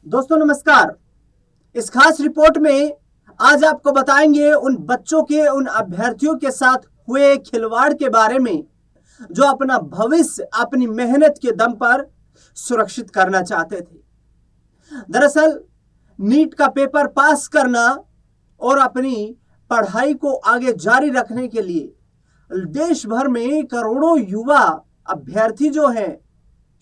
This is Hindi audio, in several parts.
दोस्तों नमस्कार। इस खास रिपोर्ट में आज आपको बताएंगे उन बच्चों के, उन अभ्यर्थियों के साथ हुए खिलवाड़ के बारे में जो अपना भविष्य अपनी मेहनत के दम पर सुरक्षित करना चाहते थे। दरअसल नीट का पेपर पास करना और अपनी पढ़ाई को आगे जारी रखने के लिए देश भर में करोड़ों युवा अभ्यर्थी जो हैं,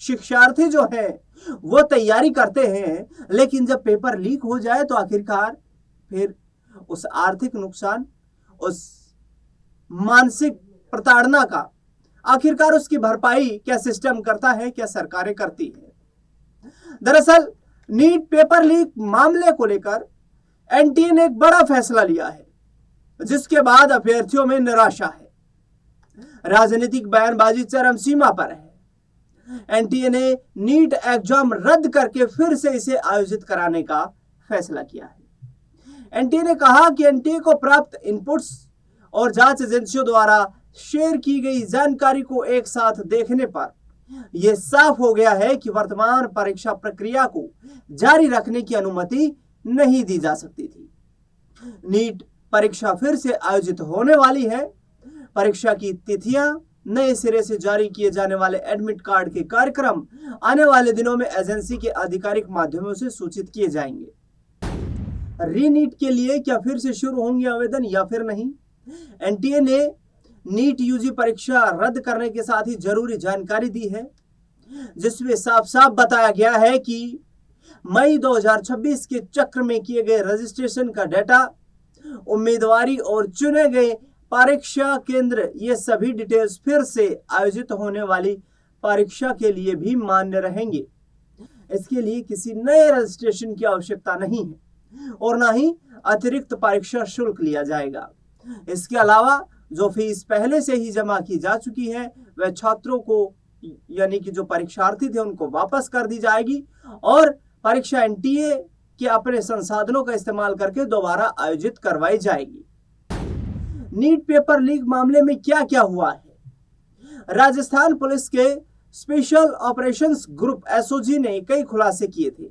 शिक्षार्थी जो हैं, वो तैयारी करते हैं। लेकिन जब पेपर लीक हो जाए तो आखिरकार फिर उस आर्थिक नुकसान, उस मानसिक प्रताड़ना का आखिरकार उसकी भरपाई क्या सिस्टम करता है, क्या सरकारें करती है। दरअसल नीट पेपर लीक मामले को लेकर एनटीए ने एक बड़ा फैसला लिया है, जिसके बाद अभ्यर्थियों में निराशा है। राजनीतिक बयानबाजी चरम सीमा पर है। एनटीए ने नीट एग्जाम रद्द करके फिर से इसे आयोजित कराने का फैसला किया है। एनटीए ने कहा कि एनटीए को प्राप्त इनपुट्स और जांच एजेंसियों द्वारा शेयर की गई जानकारी को एक साथ देखने पर यह साफ हो गया है कि वर्तमान परीक्षा प्रक्रिया को जारी रखने की अनुमति नहीं दी जा सकती थी। नीट परीक्षा फिर से आयोजित होने वाली है। परीक्षा की तिथियां, नए सिरे से जारी किए जाने वाले एडमिट कार्ड के कार्यक्रम आने वाले दिनों में एजेंसी के आधिकारिक माध्यमों से सूचित किए जाएंगे। रीनीट के लिए क्या फिर से शुरू होंगे आवेदन या फिर नहीं? एनटीए ने नीट यूजी परीक्षा रद्द करने के साथ ही जरूरी जानकारी दी है, जिसमें साफ साफ बताया गया है कि मई 2026 के चक्र में किए गए रजिस्ट्रेशन का डेटा, उम्मीदवारी और चुने गए परीक्षा केंद्र, ये सभी डिटेल्स फिर से आयोजित होने वाली परीक्षा के लिए भी मान्य रहेंगे। इसके लिए किसी नए रजिस्ट्रेशन की आवश्यकता नहीं है और ना ही अतिरिक्त परीक्षा शुल्क लिया जाएगा। इसके अलावा जो फीस पहले से ही जमा की जा चुकी है वह छात्रों को, यानी कि जो परीक्षार्थी थे, उनको वापस कर दी जाएगी और परीक्षा एनटीए के अपने संसाधनों का इस्तेमाल करके दोबारा आयोजित करवाई जाएगी। नीट पेपर लीक मामले में क्या क्या हुआ है? राजस्थान पुलिस के स्पेशल ऑपरेशंस ग्रुप एसओजी ने कई खुलासे किए थे।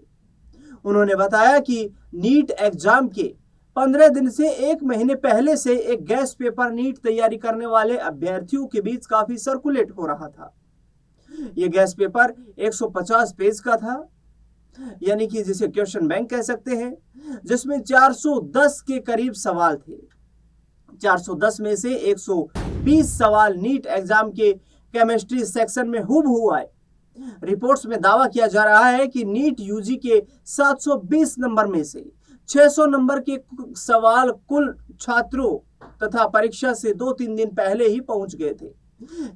उन्होंने बताया कि नीट एग्जाम के 15 दिन से 1 महीने पहले से एक गैस पेपर नीट तैयारी करने वाले अभ्यर्थियों के बीच काफी सर्कुलेट हो रहा था। यह गैस पेपर 150 पेज का था, यानी कि जिसे क्वेश्चन बैंक कह सकते हैं, जिसमें 410 के करीब सवाल थे। 410 में से 120 सवाल नीट एग्जाम के केमिस्ट्री सेक्शन में हूबहू आए। रिपोर्ट्स में दावा किया जा रहा है कि नीट यूजी के 720 नंबर में से 600 नंबर के सवाल कुल छात्रों तथा परीक्षा से 2-3 दिन पहले ही पहुंच गए थे।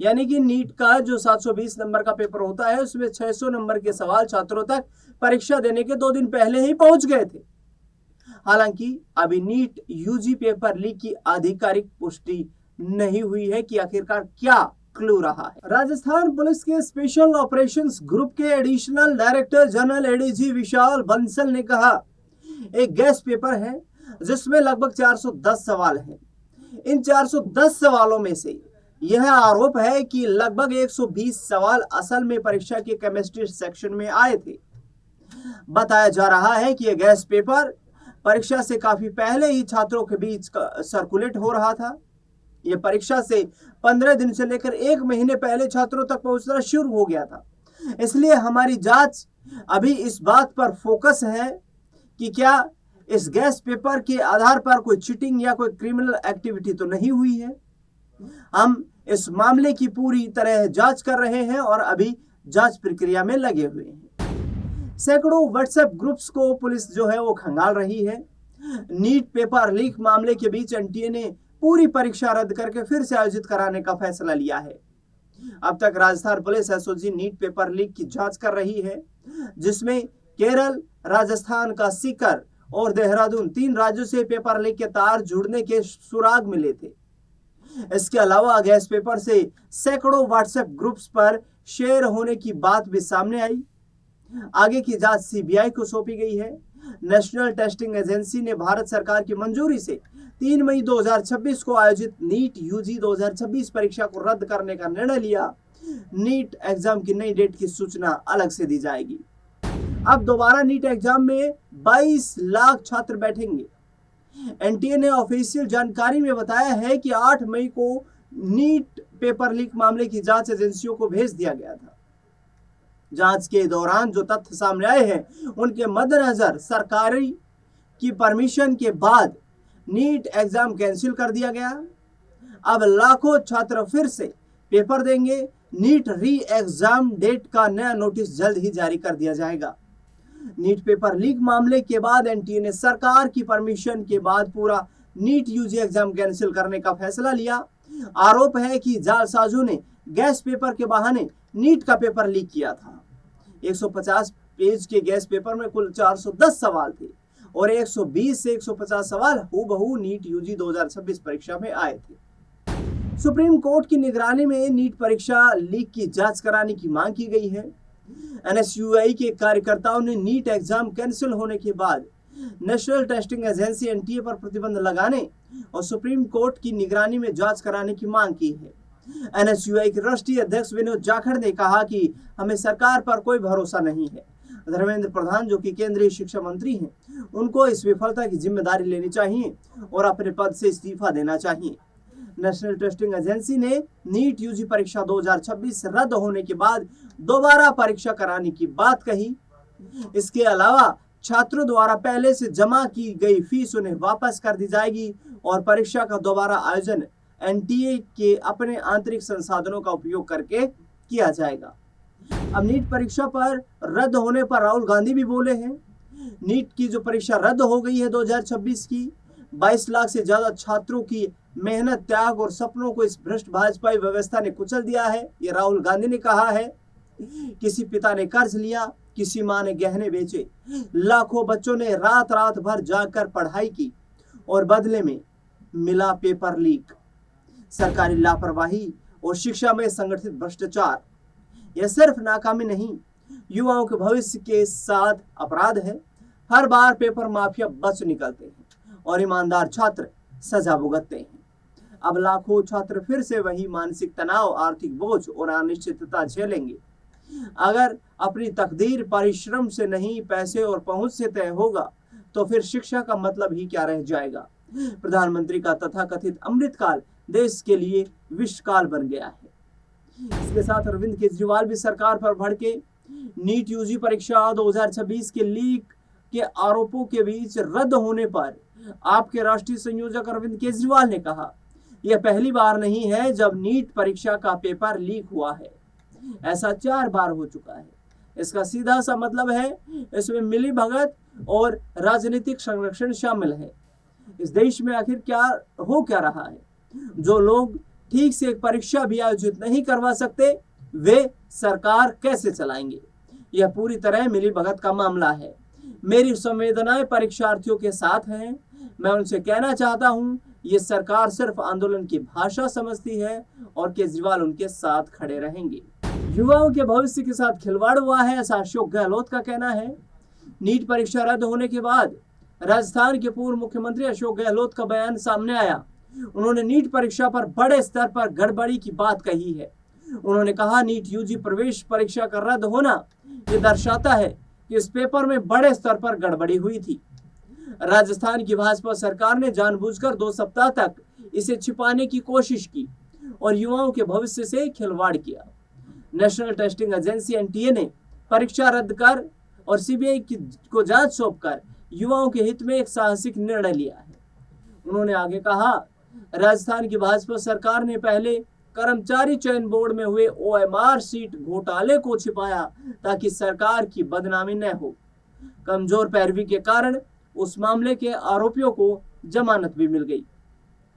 यानी कि नीट का जो 720 नंबर का पेपर होता है उसमें 600 नंबर के सवाल छात्रों तक परीक्षा देने के 2 दिन पहले ही पहुंच गए थे। हालांकि अभी नीट यूजी पेपर लीक की आधिकारिक पुष्टि नहीं हुई है कि आखिरकार क्या क्लू रहा है। राजस्थान पुलिस के स्पेशल ऑपरेशंस ग्रुप के एडिशनल डायरेक्टर जनरल एडीजी विशाल बंसल ने कहा, एक गैस पेपर है जिसमें लगभग 410 सवाल हैं। इन 410 सवालों में से यह आरोप है कि लगभग 120 सवाल असल में परीक्षा के केमिस्ट्री सेक्शन में आए थे। बताया जा रहा है कि यह गैस पेपर परीक्षा से काफी पहले ही छात्रों के बीच सर्कुलेट हो रहा था। यह परीक्षा से 15 दिन से लेकर 1 महीने पहले छात्रों तक पहुंचना शुरू हो गया था। इसलिए हमारी जांच अभी इस बात पर फोकस है कि क्या इस गैस पेपर के आधार पर कोई चीटिंग या कोई क्रिमिनल एक्टिविटी तो नहीं हुई है। हम इस मामले की पूरी तरह जांच कर रहे हैं और अभी जांच प्रक्रिया में लगे हुए हैं। सैकड़ों व्हाट्सएप ग्रुप्स को पुलिस जो है वो खंगाल रही है। नीट पेपर लीक मामले के बीच एनटीए ने पूरी परीक्षा रद्द करके फिर से आयोजित कराने का फैसला लिया है। अब तक Rajasthan police SOG NEET paper leak की जांच कर रही है, जिसमें केरल, राजस्थान का सीकर और देहरादून, 3 राज्यों से पेपर लीक के तार जुड़ने के सुराग मिले थे। इसके अलावा गैस पेपर से सैकड़ों व्हाट्सएप ग्रुप्स पर शेयर होने की बात भी सामने आई। आगे की जांच सीबीआई को सौंपी गई है। नेशनल टेस्टिंग एजेंसी ने भारत सरकार की मंजूरी से 3 मई 2026 को आयोजित नीट यूजी 2026 परीक्षा को रद्द करने का निर्णय लिया। नीट एग्जाम की नई डेट की सूचना अलग से दी जाएगी। अब दोबारा नीट एग्जाम में 22 लाख छात्र बैठेंगे। एनटीए ने ऑफिशियल जानकारी में बताया है कि 8 मई को नीट पेपर लीक मामले की जांच एजेंसियों को भेज दिया गया था। जांच के दौरान जो तथ्य सामने आए हैं उनके मद्देनजर सरकारी की परमिशन के बाद नीट एग्जाम कैंसिल कर दिया गया। अब लाखों छात्र फिर से पेपर देंगे। नीट री एग्जाम डेट का नया नोटिस जल्द ही जारी कर दिया जाएगा। नीट पेपर लीक मामले के बाद एनटीए ने सरकार की परमिशन के बाद पूरा नीट यूजी एग्जाम कैंसिल करने का फैसला लिया। आरोप है कि जालसाजों ने गैस पेपर के बहाने नीट का पेपर लीक किया था। 150 पेज के गैस पेपर में कुल 410 सवाल थे और 120 से 150 सवाल हूबहू नीट यूजी 2026 परीक्षा में आए थे। सुप्रीम कोर्ट की निगरानी में नीट परीक्षा लीक की जांच कराने की मांग की गई है। एनएसयूआई के कार्यकर्ताओं ने नीट एग्जाम कैंसिल होने के बाद नेशनल टेस्टिंग एजेंसी एनटीए पर प्रतिबंध लगाने और सुप्रीम कोर्ट की निगरानी में जांच कराने की मांग की है। एनएसयूआई के राष्ट्रीय अध्यक्ष विनोद जाखड़ ने कहा कि हमें सरकार पर कोई भरोसा नहीं है। धर्मेंद्र प्रधान जो कि केंद्रीय शिक्षा मंत्री हैं, उनको इस विफलता की जिम्मेदारी लेनी चाहिए और अपने पद से इस्तीफा देना चाहिए। नेशनल टेस्टिंग एजेंसी ने नीट यूजी परीक्षा 2026 रद्द होने के बाद दोबारा परीक्षा कराने की बात कही। इसके अलावा छात्रों द्वारा पहले से जमा की गई फीस उन्हें वापस कर दी जाएगी और परीक्षा का दोबारा आयोजन एनटीए के अपने आंतरिक संसाधनों का उपयोग करके किया जाएगा। अब नीट परीक्षा पर रद्द होने पर राहुल गांधी भी बोले हैं। नीट की जो परीक्षा रद्द हो गई है 2026 की, 22 लाख से ज्यादा छात्रों की मेहनत, त्याग और सपनों को इस भ्रष्ट भाजपाई व्यवस्था ने कुचल दिया है। ये राहुल गांधी ने कहा है। किसी पिता ने कर्ज लिया, किसी मां ने गहने बेचे, लाखों बच्चों ने रात रात भर जागकर पढ़ाई की और बदले में मिला पेपर लीक, सरकारी लापरवाही और शिक्षा में संगठित भ्रष्टाचार। यह सिर्फ नाकामी नहीं, युवाओं के भविष्य के साथ अपराध है। हर बार पेपर माफिया बच निकलते हैं और ईमानदार छात्र सजा भुगतते हैं। अब लाखों छात्र फिर से वही मानसिक तनाव, आर्थिक बोझ और अनिश्चितता झेलेंगे। अगर अपनी तकदीर परिश्रम से नहीं, पैसे और पहुंच से तय होगा तो फिर शिक्षा का मतलब ही क्या रह जाएगा। प्रधानमंत्री का तथाकथित अमृतकाल देश के लिए विषकाल बन गया है। इसके साथ अरविंद केजरीवाल भी सरकार पर भड़के। नीट यूजी परीक्षा 2026 के लीक के आरोपों के बीच रद्द होने पर आपके राष्ट्रीय संयोजक अरविंद केजरीवाल ने कहा, यह पहली बार नहीं है जब नीट परीक्षा का पेपर लीक हुआ है। ऐसा 4 बार हो चुका है। इसका सीधा सा मतलब है इसमें मिली भगत और राजनीतिक संरक्षण शामिल है। इस देश में आखिर क्या रहा है? जो लोग ठीक से एक परीक्षा भी आयोजित नहीं करवा सकते, वे सरकार कैसे चलाएंगे? यह पूरी तरह मिली भगत का मामला है। मेरी संवेदनाएं परीक्षार्थियों के साथ हैं। मैं उनसे कहना चाहता हूं, ये सरकार सिर्फ आंदोलन की भाषा समझती है और केजरीवाल उनके साथ खड़े रहेंगे। युवाओं के भविष्य के साथ खिलवाड़ हुआ है, ऐसा अशोक गहलोत का कहना है। नीट परीक्षा रद्द होने के बाद राजस्थान के पूर्व मुख्यमंत्री अशोक गहलोत का बयान सामने आया। उन्होंने नीट परीक्षा पर बड़े स्तर पर गड़बड़ी की बात कही है। उन्होंने कहा, नीट यूजी प्रवेश परीक्षा का रद्द होना ये दर्शाता है कि इस पेपर में बड़े स्तर पर गड़बड़ी हुई थी। राजस्थान की भाजपा सरकार ने जानबूझकर 2 सप्ताह तक इसे छिपाने की कोशिश की और युवाओं के भविष्य से खिलवाड़ किया। नेशनल टेस्टिंग एजेंसी एनटीए ने परीक्षा रद्द कर और सीबीआई को जांच सौंपकर युवाओं के हित में एक साहसिक निर्णय लिया है। उन्होंने आगे कहा, राजस्थान की भाजपा सरकार ने पहले कर्मचारी चयन बोर्ड में हुए ओएमआर सीट घोटाले को छिपाया ताकि सरकार की बदनामी न हो। कमजोर पैरवी के कारण उस मामले के आरोपियों को जमानत भी मिल गई।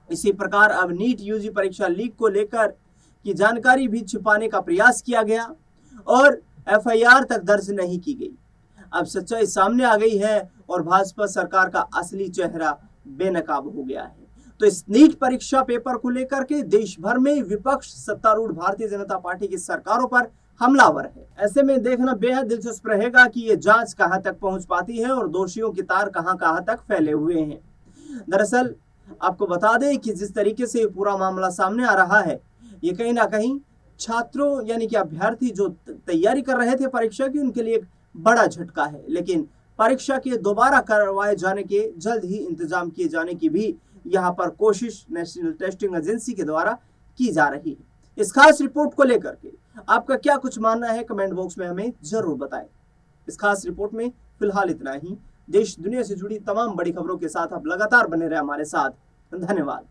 इसी प्रकार अब नीट यूजी परीक्षा लीक को लेकर की जानकारी भी छिपाने का प्रयास किया गया और एफआईआर तक दर्ज नहीं की गई। अब सच्चाई सामने आ गई है और भाजपा सरकार का असली चेहरा बेनकाब हो गया है। तो इस नीट परीक्षा पेपर को लेकर के देश भर में विपक्ष सत्तारूढ़ भारतीय जनता पार्टी की सरकारों पर हमलावर है। ऐसे में देखना बेहद दिलचस्प रहेगा कि ये जांच कहां तक पहुंच पाती है और दोषियों के तार कहां तक फैले हुए हैं। दरअसल आपको बता दें कि जिस तरीके से पूरा मामला सामने आ रहा है, ये कहीं ना कहीं छात्रों यानी कि अभ्यर्थी जो तैयारी कर रहे थे परीक्षा की, उनके लिए एक बड़ा झटका है। लेकिन परीक्षा के दोबारा करवाए जाने के जल्द ही इंतजाम किए जाने की भी यहाँ पर कोशिश नेशनल टेस्टिंग एजेंसी के द्वारा की जा रही है। इस खास रिपोर्ट को लेकर के आपका क्या कुछ मानना है, कमेंट बॉक्स में हमें जरूर बताएं। इस खास रिपोर्ट में फिलहाल इतना ही। देश दुनिया से जुड़ी तमाम बड़ी खबरों के साथ आप लगातार बने रहे हमारे साथ। धन्यवाद।